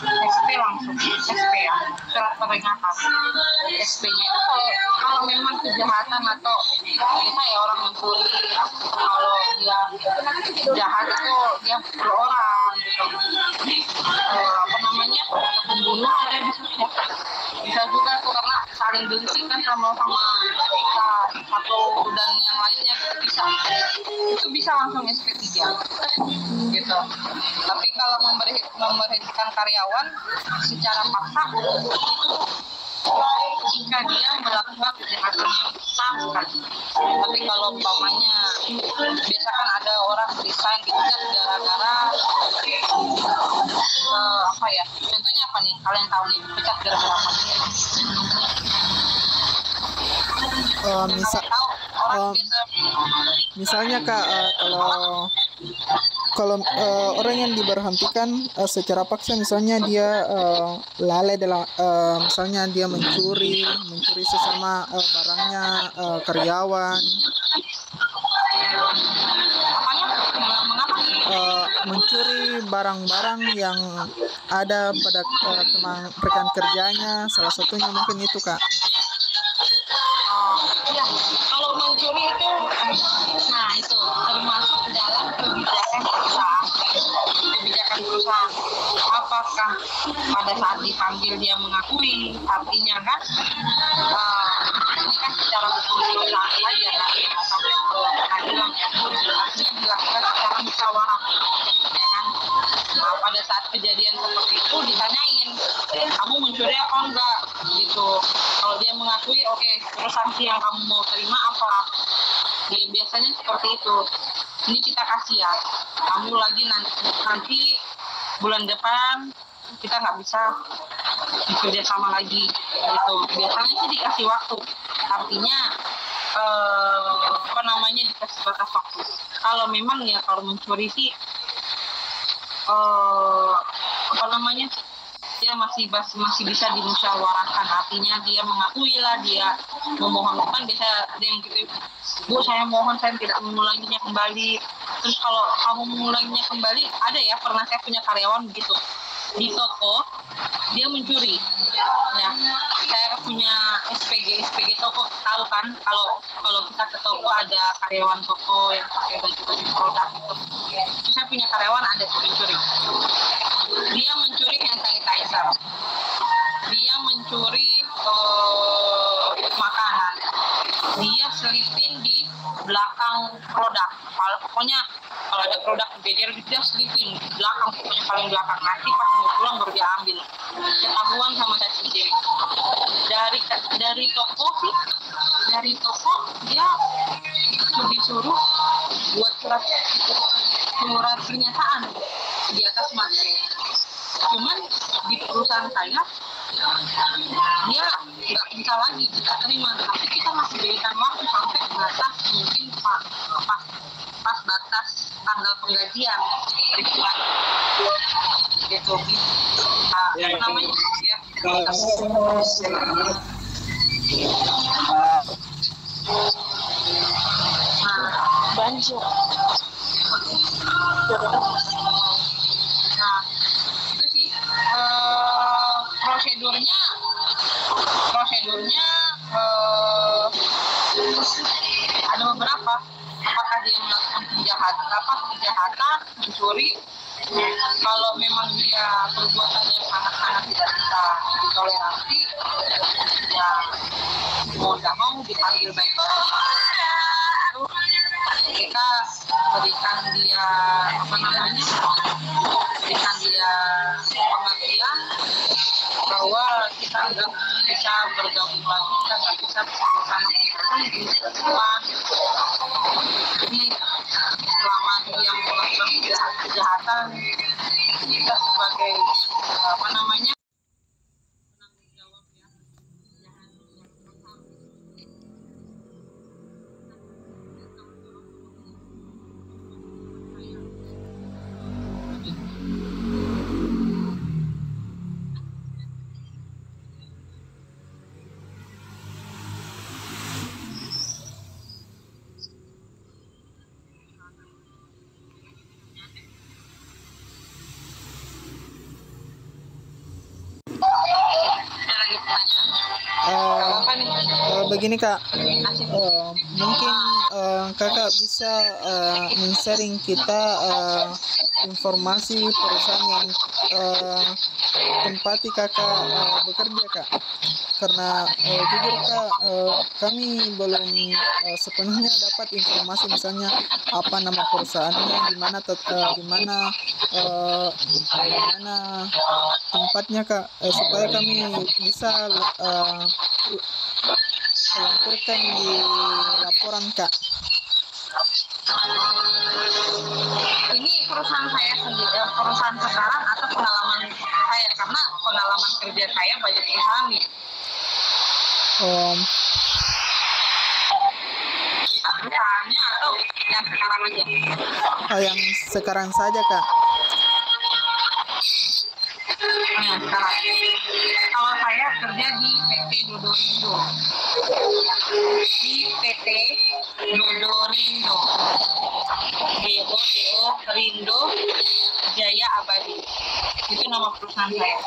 SP langsung, SP ya, surat peringatan. SP-nya itu kalau memang kejahatan atau kita ya orang mencuri, kalau dia jahat itu dia berorang gitu, pembunuhan ya bisa juga tuh, karena saling benci kan sama kita satu dan yang lainnya itu bisa langsung SP3 gitu. Tapi kalau memberhentikan karyawan secara paksa itu jika dia melakukan kejahatan yang besar sekali. Tapi kalau umpamanya biasa kan ada orang resign dipecat gara-gara apa ya? Contohnya apa nih? Kalian tahu nih dipecat gara-gara apa? Misalnya Kak, kalau orang yang diberhentikan secara paksa, misalnya dia lalai dalam misalnya dia mencuri sesama barangnya karyawan, mencuri barang-barang yang ada pada teman rekan kerjanya, salah satunya mungkin itu Kak. Ya, kalau mencuri itu, nah itu termasuk dalam kebijakan perusahaan. Apakah pada saat dipanggil dia mengakui? Artinya kan, ini kan secara hukum perusahaan saja, nanti sampai ke pengadilan ya. Artinya dilakukan secara musyawarah, ya kan? Nah, pada saat kejadian seperti itu ditanyain, kamu mencuri apa enggak? Gitu. Kalau dia mengakui, oke, terus sanksi yang kamu mau terima apa? Ya, biasanya seperti itu. Ini kita kasih ya, kamu lagi nanti bulan depan kita nggak bisa bekerja sama lagi gitu. Biasanya sih dikasih waktu, artinya dikasih batas waktu. Kalau memang ya kalau mencuri sih dia masih bisa dimusyawarahkan, artinya dia mengakui lah, dia memohonkan, biasa ada yang gitu, Bu saya mohon saya tidak mengulanginya kembali. Terus kalau kamu mengulanginya kembali, ada ya, pernah saya punya karyawan begitu di toko, dia mencuri ya, saya punya SPG toko, tahu kan kalau kita ke toko ada karyawan toko yang pakai baju produk itu. Terus saya punya karyawan ada mencuri, dia mencuri hand sanitizer, dia mencuri makanan, dia selipin di belakang produk. Pokoknya kalau ada produk beda dia selipin di belakang, pokoknya paling belakang, nanti pas mau pulang baru dia ambil. Ketahuan sama saya sendiri. Dari toko dia disuruh buat surat pernyataan di atas materi. Cuman di perusahaan saya dia nggak bisa lagi kita terima, tapi kita masih berikan waktu sampai batas, mungkin pas batas tanggal penggajian gitu. Apa namanya ya, banjir. Nah itu sih prosedurnya ada beberapa. Apakah dia melakukan kejahatan, mencuri, kalau memang dia perbuatannya sangat-sangat tidak bisa ditoleransi, ya mau tidak mau dipanggil baik-baik, kita berikan dia pengertian, bahwa kita nggak bisa bergabung lagi, kita nggak bisa bersama di depan. Jadi selama dia melakukan kejahatan, kita sebagai apa namanya penanggung jawab ya, jangan begini Kak, mungkin Kakak bisa men-sharing kita informasi perusahaan yang tempati Kakak bekerja Kak, karena jujur Kak, kami belum sepenuhnya dapat informasi misalnya apa nama perusahaannya, di mana tempatnya Kak, supaya kami bisa laporkan di laporan Kak. Ini perusahaan saya sendiri, perusahaan sekarang atau pengalaman saya, karena pengalaman kerja saya banyak perusahaan nih. Perusahaannya atau yang sekarang aja? Yang sekarang saja Kak. Sekarang. Kalau saya kerja di PT Dodorindo. Di PT Dodorindo. Rindo Jaya Abadi. Itu nama perusahaan saya.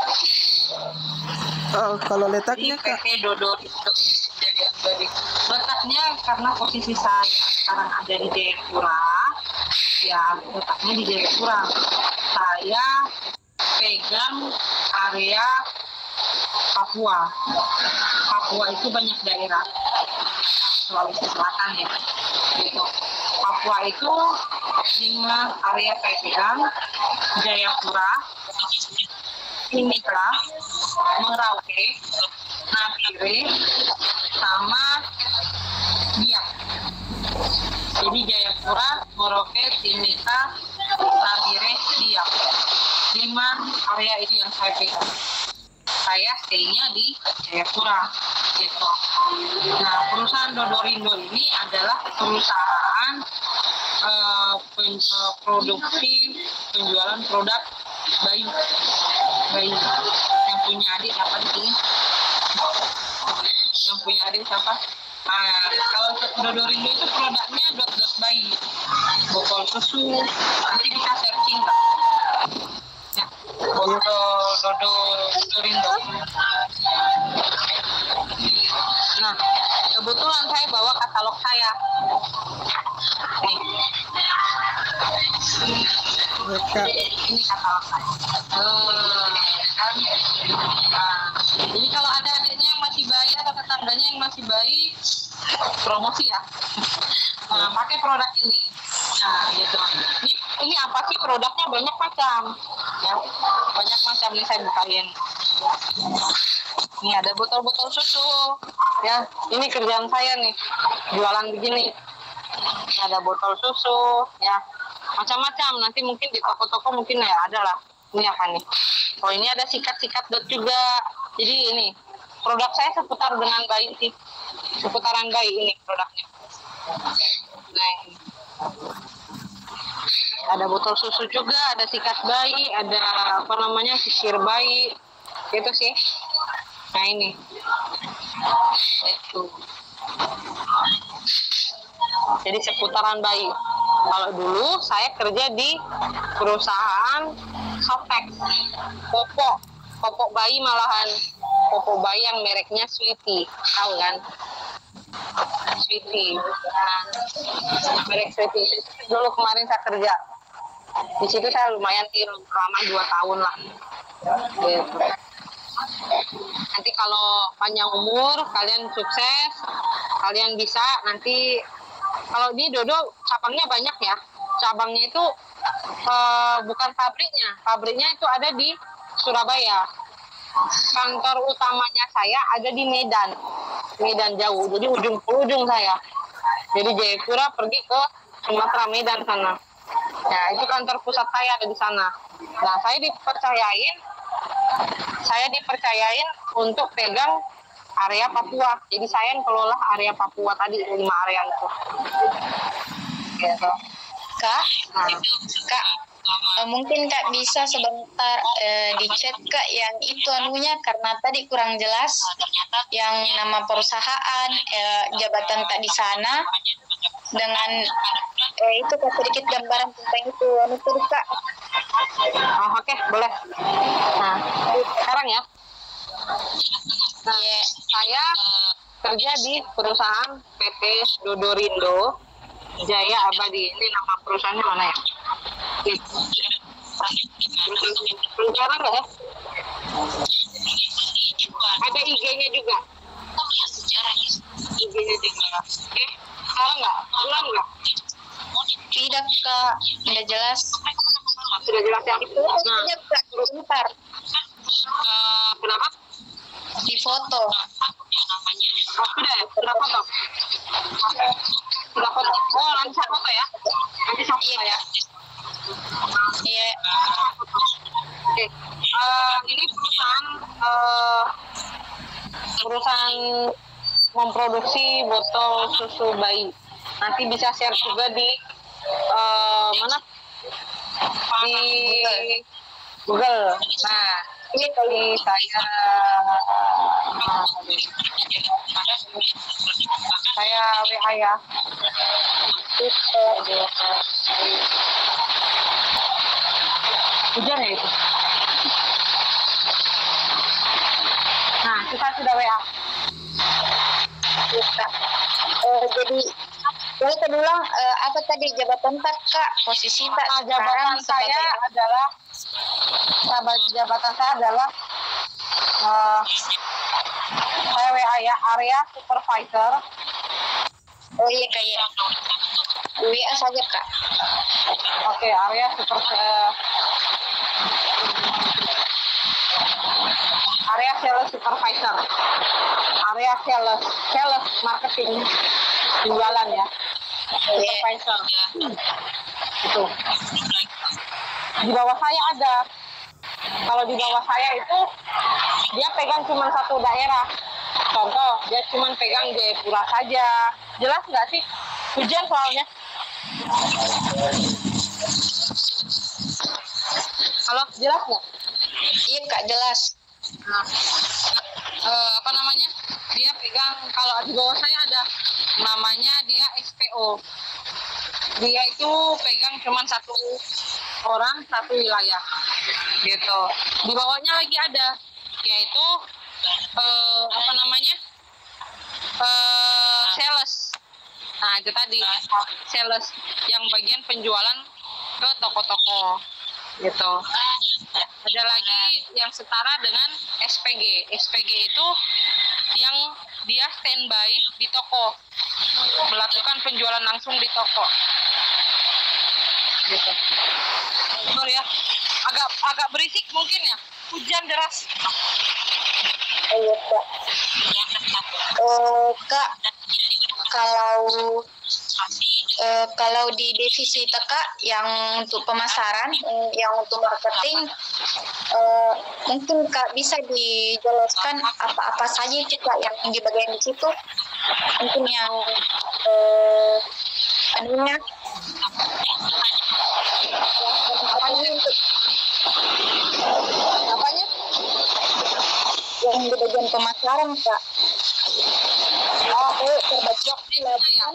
Kalau letaknya di Kak? PT Dodorindo Jaya Abadi. Letaknya karena posisi saya sekarang ada di Jayapura. Ya, letaknya di Jayapura. Saya pegang area Papua. Papua itu banyak daerah, Sulawesi Selatan ya. Gitu. Papua itu 5 area saya pegang: Jayapura, Timika, Merauke, Nabire, sama Biak. Jadi Jayapura, Merauke, Timika, Nabire, Biak. 5 area itu yang saya pegang. Saya stay-nya di Jayapura gitu. Nah, perusahaan Dodorindo ini adalah perusahaan produksi penjualan produk bayi. Yang punya adik apa di sini? Yang punya adik siapa? Kalau Dodorindo itu produknya dot bayi, botol susu. Nanti bisa searching Kak. Dodorindo. Nah, kebetulan saya bawa katalog saya. Nih. Ini katalog saya. Kan? Jadi kalau ada adiknya yang masih bayi atau tetangganya yang masih bayi, promosi ya. Pakai produk ini. Nah, gitu. Ini apa sih produknya? Banyak macam. Ya, banyak macam nih saya bukain. Ini ada botol-botol susu. Ya, ini kerjaan saya nih. Jualan begini. Ada botol susu, ya. Macam-macam. Nanti mungkin di toko-toko mungkin ya ada lah. Ini apa nih? Oh, ini ada sikat-sikat dot juga. Jadi ini produk saya seputar dengan bayi sih. Seputaran bayi ini produknya. Nah, ini. Ada botol susu juga, ada sikat bayi, ada apa namanya sisir bayi, gitu sih. Nah ini, itu. Jadi seputaran bayi. Kalau dulu saya kerja di perusahaan Softex, popok bayi malahan, popok bayi yang mereknya Sweety, tahu kan? Sweety, merek Sweety. Dulu kemarin saya kerja di situ, saya lumayan lama 2 tahun lah. Gitu. Nanti kalau panjang umur, kalian sukses, kalian bisa nanti. Kalau di Dodo cabangnya banyak ya. Cabangnya itu bukan pabriknya itu ada di Surabaya. kantor utamanya saya ada di Medan jauh, jadi ujung ke ujung saya. Jadi Jayapura pergi ke Sumatera, Medan sana. Ya, itu kantor pusat saya ada di sana. Nah, saya dipercayain untuk pegang area Papua. Jadi saya yang kelola area Papua tadi, 5 area itu. Gitu. Kak, mungkin Kak bisa sebentar dicek Kak yang itu anunya, karena tadi kurang jelas yang nama perusahaan, jabatan Kak di sana, dengan itu Kak sedikit gambaran tentang itu anu tadi Kak. Oke, boleh. Nah, sekarang ya. Nah, saya kerja di perusahaan PT Dodorindo Jaya Abadi. Ini nama perusahaannya mana ya? Perusahaan nggak ya? Ada IG-nya juga. IG-nya juga. Oke, sekarang nggak? Ulang nggak? Tidak Kak, tidak jelas. Sudah jelas ya? Itu saja Kak, sebentar. Kenapa? Di foto. Oh, sudah ya? Sudah foto? Sudah foto? Oh, nanti saya foto ya? Nanti saya foto ya? Iya. Oke. Ini perusahaan memproduksi botol susu bayi. Nanti bisa share juga di mana? Di Google. Nah, ini saya WA ya. Hujan ya itu. Nah, kita sudah WA. Jadi boleh terulang apa tadi jabatan tak Kak, posisi tak Jabatan saya adalah saya WA ya, area supervisor. Oh iya kayak WA saja Kak. Oke, area sales supervisor, area sales marketing, penjualan ya, supervisor. Itu di bawah saya ada. Kalau di bawah saya itu dia pegang cuma satu daerah. Contoh, dia cuma pegang Jayapura saja. Jelas nggak sih? Hujan soalnya. Halo, jelas nggak? Iya Kak, jelas. Nah, apa namanya? Dia pegang, kalau di bawah saya ada namanya dia SPO. Dia itu pegang cuma satu orang, satu wilayah. Gitu. Di bawahnya lagi ada, yaitu apa namanya? Sales. Nah, itu tadi sales yang bagian penjualan ke toko-toko. Gitu. Ada lagi yang setara dengan SPG. SPG itu yang dia standby di toko, melakukan penjualan langsung di toko. Gitu. Sorry ya, agak berisik mungkin ya, hujan deras. Iya Kak. Kak, kalau di divisi Kak yang untuk pemasaran, yang untuk marketing, mungkin Kak bisa dijelaskan apa-apa saja itu Kak yang di bagian di situ, mungkin yang anunya Apanya? Yang di bagian pemasaran Kak. Job di mana ya?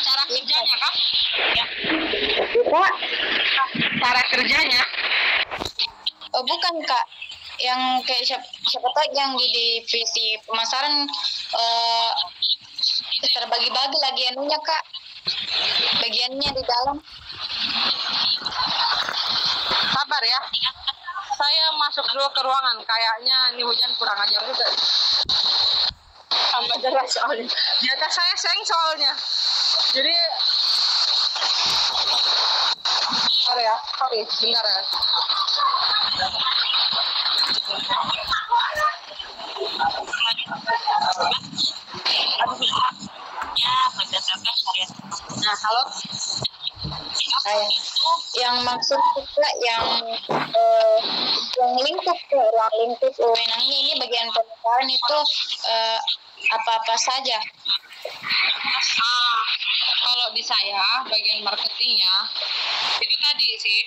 Cara kerjanya Kak? Kak? Cara kerjanya? Oh bukan Kak, yang kayak siapa tahu yang di divisi pemasaran terbagi-bagi lagi anunya Kak, bagiannya di dalam. Sabar ya, saya masuk dulu ke ruangan, kayaknya ini hujan kurang ajar juga. Tambah deras soalnya, di atas saya seng soalnya, jadi sorry, bentar ya. Nah, halo. Yang maksud kita yang lingkup wewenangnya ini bagian pemasaran itu apa-apa saja. Kalau di saya bagian marketingnya itu tadi sih,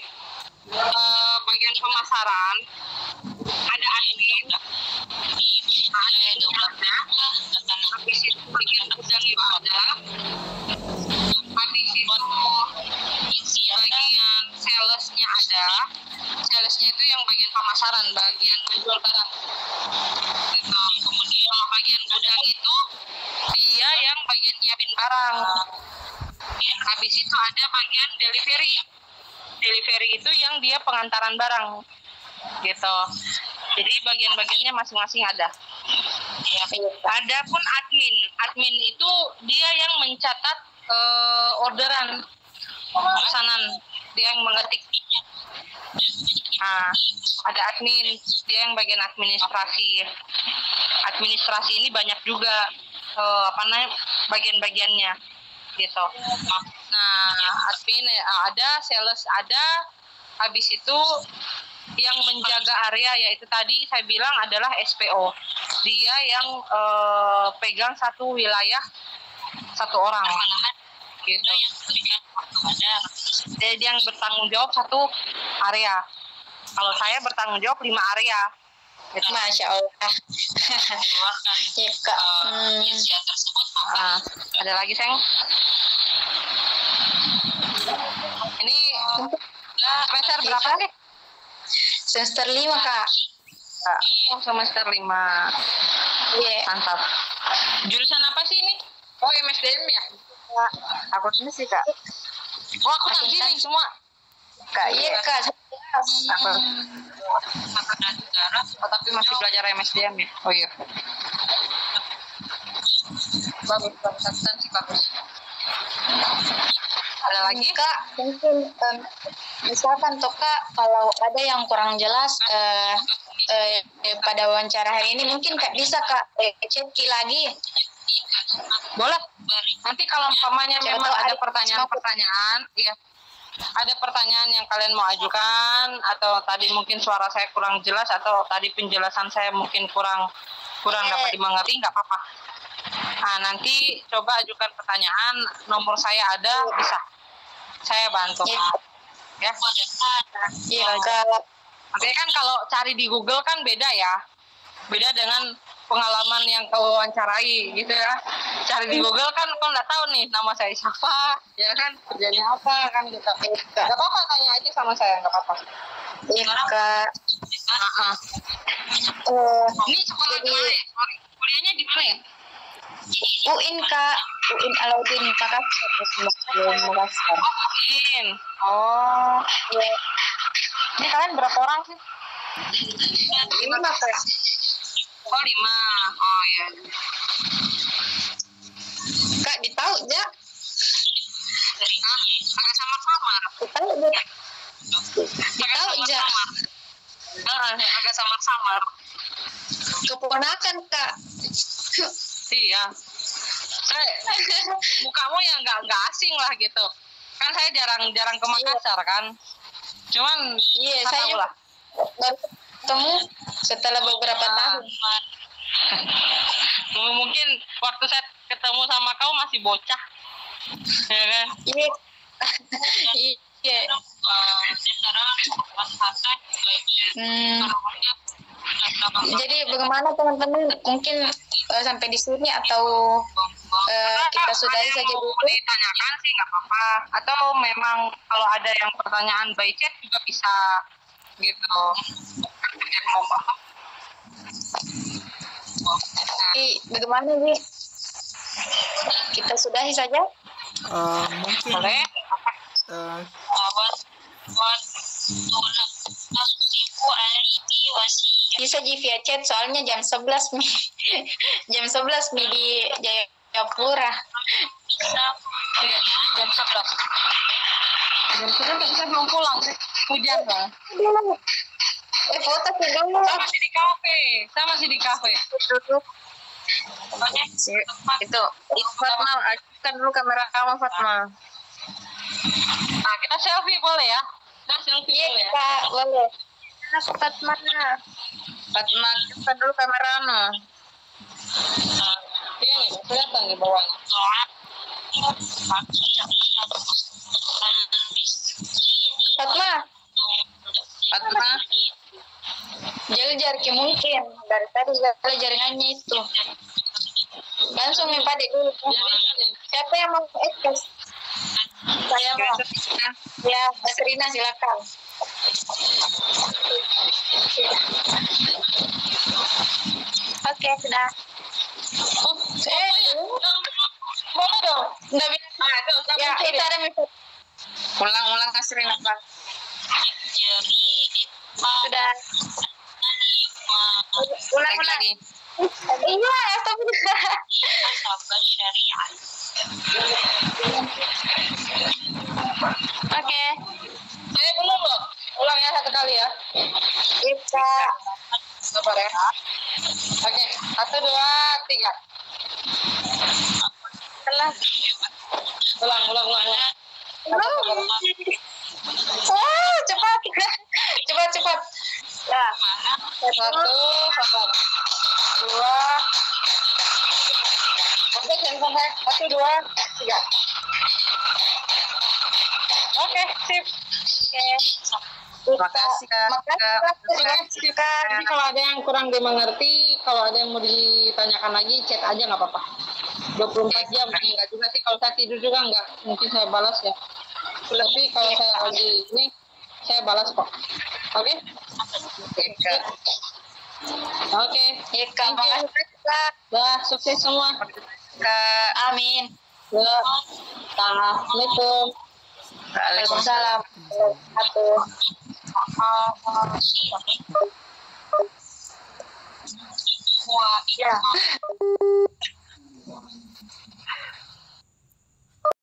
bagian pemasaran ada admin, habis itu bagian gudang itu ada, habis itu bagian salesnya ada. Salesnya itu yang bagian pemasaran, bagian menjual barang gitu. Kemudian bagian gudang itu dia yang bagian nyiapin barang. Habis itu ada bagian delivery itu yang dia pengantaran barang gitu. Jadi bagian-bagiannya masing-masing ada. Ada pun admin itu dia yang mencatat orderan pesanan, dia yang mengetik. Ada admin, dia yang bagian administrasi ini banyak juga bagian-bagiannya gitu. Nah, admin ada, sales ada, habis itu yang menjaga area yaitu tadi saya bilang adalah SPO. Dia yang pegang satu wilayah, satu orang gitu. Jadi yang bertanggung jawab satu area. Kalau saya bertanggung jawab 5 area. Gitu. Masya Allah. Ya, Kak. Ada lagi, Seng? Ini semester berapa nih? Semester 5, Kak. Oh, semester 5. Iya. Mantap. Jurusan apa sih ini? Oh, MSDM ya? Aku ini sih, Kak. Oh, aku sini semua. Kak, iya, Kak. Tapi masih belajar MSDM ya? Oh iya. Bagus. Ada lagi? Kak, mungkin misalkan toh Kak, kalau ada yang kurang jelas pada wawancara hari ini, mungkin Kak bisa Kak cek lagi. Boleh. Nanti kalau umpamanya memang ada pertanyaan-pertanyaan, iya. Ada pertanyaan yang kalian mau ajukan, atau tadi mungkin suara saya kurang jelas, atau tadi penjelasan saya mungkin kurang dapat dimengerti, nggak apa-apa. Nah, nanti coba ajukan pertanyaan, nomor saya ada, bisa saya bantu. Ya. Iya, Kak. Oke, kan kalau cari di Google kan beda ya. Beda dengan pengalaman yang kau wawancarai gitu ya. Cari di Google kan kau nggak tahu nih nama saya siapa, ya kan, kerjanya apa kan gitu. Nggak apa-apa, tanya aja sama saya, nggak apa-apa. Iya, Kak. Ini sekolah di mana ya? Kuliahnya di mana ya? UIN, Kak. UIN Alauddin Makassar. UIN. Oh. Ya. Ini kalian berapa orang sih? 5, Kak. Oh, 5. Oh ya. Kak, ditahu ya? Agak samar-samar. Ditahu ya? Ditahu ya? Agak samar-samar. Keponakan, Kak. Iya. Mukamu ya nggak asing lah gitu. Kan saya jarang ke Makassar kan. Cuman iya, saya lah. Baru ketemu setelah beberapa tahun. Mungkin waktu saya ketemu sama kau masih bocah. Ya kan? Iya. Iya. Jadi bagaimana teman-teman, mungkin sampai di sini atau kita sudahi saja dulu? Ditanyakan sih nggak apa-apa, atau memang kalau ada yang pertanyaan by chat juga bisa gitu. Bagaimana sih? Kita sudahi saja? Mungkin Boleh. Bisa via chat, soalnya jam 11 Mi. Jam 11 Mi di Jayapura. Jam 11 saya belum pulang sih, hujan kan. Foto sih dulu. Sama sih di kafe. Itu Fatma, kan dulu kamera kamu Fatma. Nah, kita selfie boleh ya? Kita selfie Iya boleh ya? Kak, boleh. Fatma. Fatma, kan dulu kameramu. Iya nih, kelihatan di bawahnya. Fatma. Fatma. Jari mungkin dari tadi sekali jaringannya itu. Langsung nih Pak dulu. Siapa yang mau ekspres? Saya mau. Ya, Serina silakan. Oke, sudah. Oh, boleh dong. Nggak bisa. Ya, itu ada mikro. Ulang Kak Serina, Pak. Sudah. Ulang lagi. Iya, astagfirullah. Oke. Saya belum loh. Ulang ya satu kali ya. Bisa. Sabar ya. Oke, 1, 2, 3. Telah. Ulang. Oh, cepat. Cepat. Ya. 1, sabar. 2. Oke, selesai. 1, 2, 3. Oke, sip. Oke. Makasih Kak. Makasih Kak. Jadi kalau ada yang kurang dimengerti, kalau ada yang mau ditanyakan lagi, chat aja nggak apa-apa. 24 jam, enggak juga sih. Kalau saya tidur juga enggak, mungkin saya balas ya. Tapi kalau saya lagi ini, saya balas kok. Oke? Oke Kak. Oke. Iya Kak, makasih Kak. Dah, sukses semua. Kak, amin. Dah. Assalamualaikum. Waalaikumsalam. Ya.